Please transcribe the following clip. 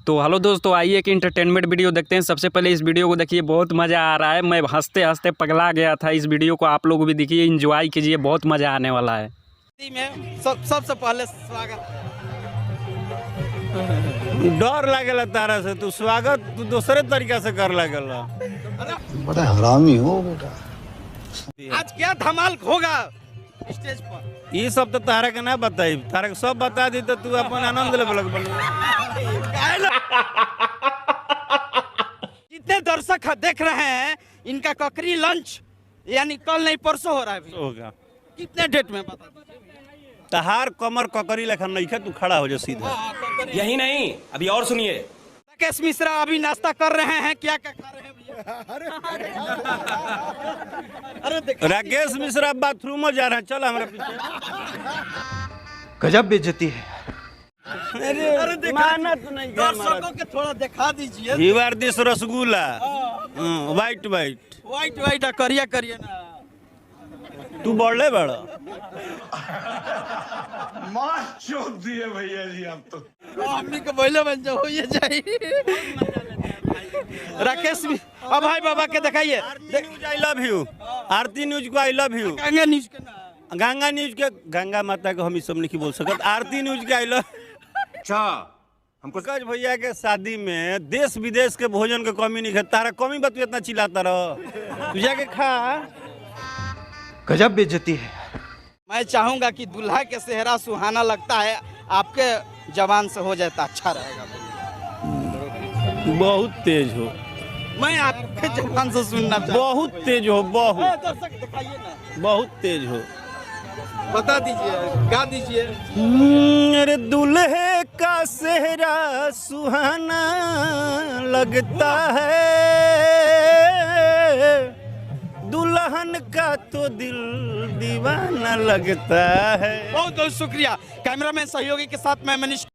तो हेलो दोस्तों, आइए एक इंटरटेनमेंट वीडियो देखते हैं। सबसे पहले इस वीडियो को देखिए, बहुत मज़ा आ रहा है। मैं हंसते हंसते पगला गया था। इस वीडियो को आप लोग भी देखिए, एंजॉय कीजिए, बहुत मज़ा आने वाला है। में सबसे पहले स्वागत डर लागेला तारा से, तू स्वागत तू दूसरे तरीका से कर लागेला। बड़ा हरामी हो बेटा। आज क्या धमाल होगा स्टेज पर। ये सब तो तारा के ना बताई, तारा के सब बता दी तो तू अपन आनंद ले बलक बन। जितने दर्शक देख रहे हैं, इनका ककरी लंच यानी कल नहीं परसों हो रहा है अभी। होगा कितने डेट में बता दीजिए। तहार कमर ककरी लेखा नहीं है, तू खड़ा हो जा सीधा। यही नहीं, अभी और सुनिए। राकेश मिश्रा अभी नाश्ता कर रहे हैं। क्या क्या खा रहे हैं भैया? अरे देखो, राकेश मिश्रा बाथरूम में जा रहे हैं, चल हमारे पीछे। गजब बेइज्जती है। अरे देखो, मेहनत नहीं कर दर्शकों के थोड़ा दिखा दीजिए। You are this rasgulla white white. White white करिया करिए ना। तू बढ़ले बड़ा हमनी के बोले बन जाओ ये जाई। राकेश अब भाई बाबा के दिखाइए। News I love you, Aarti news को I love you, Ganga news के ना। गंगा न्यूज के, गंगा माता को हम इस सब नहीं बोल सकते। आरती न्यूज के आई लव। अच्छा, हमको पंकज भैया के शादी में देश विदेश के भोजन के कमी नहीं है। तारा कमी बत इतना चिल्लाता रहो, तू जाके खा। गजब बेइज्जती है। मैं चाहूंगा कि दूल्हा के सेहरा सुहाना लगता है, आपके जवान से हो जाए तो अच्छा रहेगा। बहुत तेज हो, मैं आपके जवान से सुनना चाहता बहुत तेज हो, हूं। बहुत दर्शक दिखाइए ना, बहुत तेज हो। बता दीजिए, गा दीजिए। अरे दूल्हे का सेहरा सुहाना लगता है, दुल्हन का तो दिल दीवाना लगता है। बहुत बहुत शुक्रिया। कैमरामैन सहयोगी के साथ मैं मनीष।